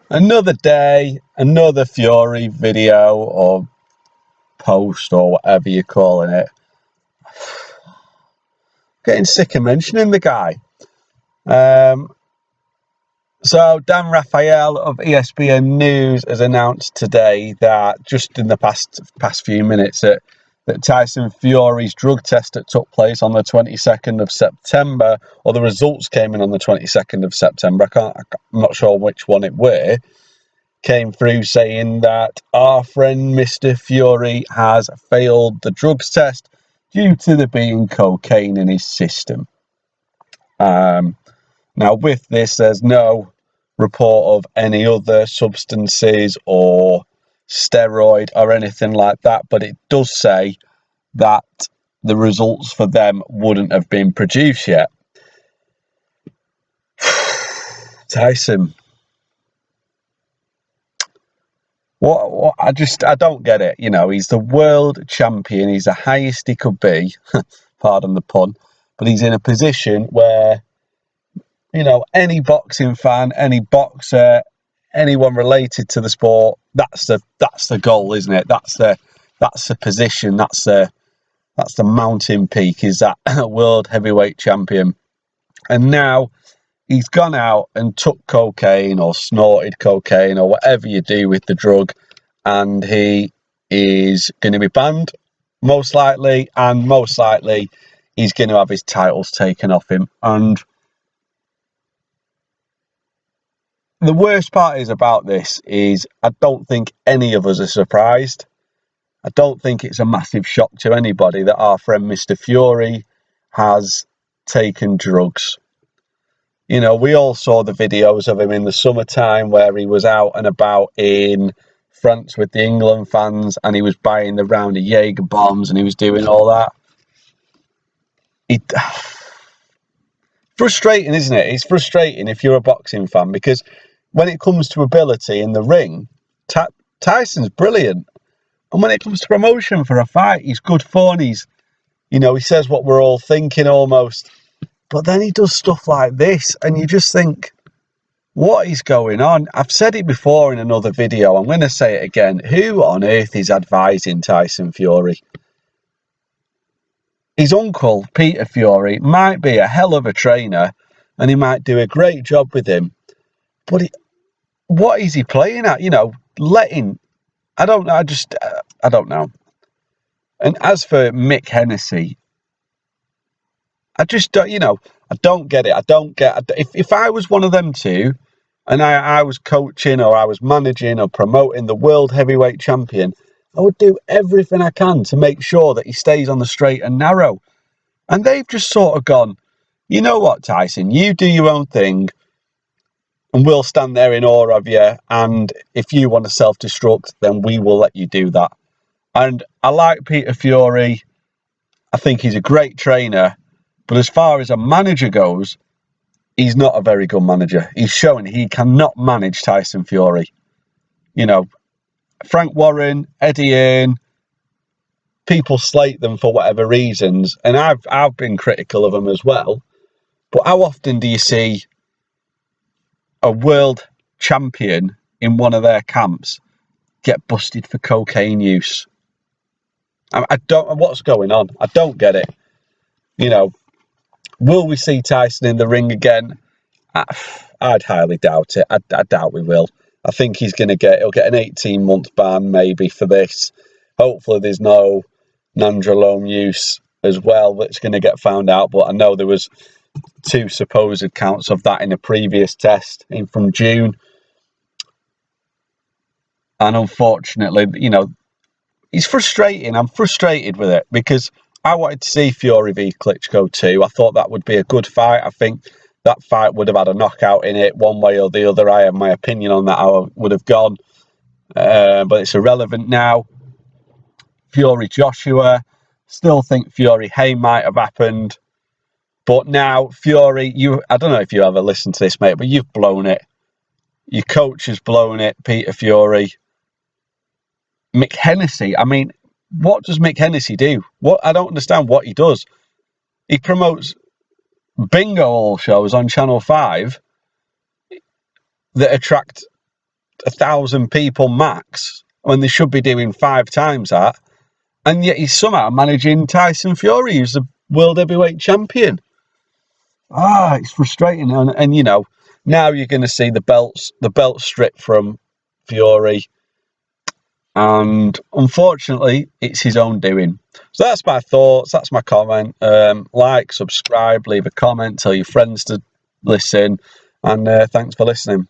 Another day, another Fury video or post or whatever you're calling it. Getting sick of mentioning the guy. So Dan Rafeal of ESPN News has announced today that just in the past few minutes that Tyson Fury's drug test that took place on the 22nd of September, or the results came in on the 22nd of September, I'm not sure which one it were, came through saying that our friend Mr. Fury has failed the drugs test due to there being cocaine in his system. Now with this, there's no report of any other substances or steroid or anything like that, but it does say that the results for them wouldn't have been produced yet. Tyson, what I don't get it. You know, he's the world champion, he's the highest he could be, pardon the pun, but he's in a position where, you know, any boxing fan, any boxer, anyone related to the sport, that's the goal, isn't it? That's the position, that's the mountain peak, is that world heavyweight champion. And now he's gone out and took cocaine or snorted cocaine or whatever you do with the drug, and he is going to be banned, most likely, and most likely he's going to have his titles taken off him. And the worst part is about this is I don't think any of us are surprised. I don't think it's a massive shock to anybody that our friend Mr. Fury has taken drugs. You know, we all saw the videos of him in the summertime where he was out and about in France with the England fans, and he was buying the round of Jaeger bombs and he was doing all that. Frustrating, isn't it? It's frustrating if you're a boxing fan, because when it comes to ability in the ring, Tyson's brilliant. And when it comes to promotion for a fight, he's good fun. He's, you know, he says what we're all thinking almost. But then he does stuff like this, and you just think, what is going on? I've said it before in another video. I'm going to say it again. Who on earth is advising Tyson Fury? His uncle, Peter Fury, might be a hell of a trainer, and he might do a great job with him. But what is he playing at? You know, I don't know. I don't know. And as for Mick Hennessy, I just don't, you know, I don't get it. If I was one of them two, and I was coaching or I was managing or promoting the world heavyweight champion, I would do everything I can to make sure that he stays on the straight and narrow. And they've just sort of gone, you know what, Tyson, you do your own thing, and we'll stand there in awe of you. And if you want to self-destruct, then we will let you do that. And I like Peter Fury. I think he's a great trainer. But as far as a manager goes, he's not a very good manager. He's showing he cannot manage Tyson Fury. You know, Frank Warren, Eddie Hearn, people slate them for whatever reasons. And I've been critical of them as well. But how often do you see a world champion in one of their camps get busted for cocaine use? I don't know what's going on. I don't get it. You know, will we see Tyson in the ring again? I'd highly doubt it. I doubt we will. I think he'll get an 18-month ban maybe for this. Hopefully there's no nandrolone use as well that's going to get found out. But I know there was 2 supposed counts of that in a previous test from June. And unfortunately, you know, it's frustrating. I'm frustrated with it because I wanted to see Fury v Klitschko too. I thought that would be a good fight. I think that fight would have had a knockout in it one way or the other. I have my opinion on that, how it would have gone. But it's irrelevant now. Fury Joshua, still think Fury Hay might have happened. But now, Fury, I don't know if you ever listened to this, mate, but you've blown it. Your coach has blown it, Peter Fury. Mick Hennessy, I mean, what does Mick Hennessy do? I don't understand what he does. He promotes bingo hall shows on Channel 5 that attract 1,000 people max when they should be doing 5 times that. And yet he's somehow managing Tyson Fury, who's the world heavyweight champion. It's frustrating. And you know, now you're going to see the belt stripped from Fury. And unfortunately, it's his own doing. So that's my thoughts. That's my comment. Like, subscribe, leave a comment, tell your friends to listen. And thanks for listening.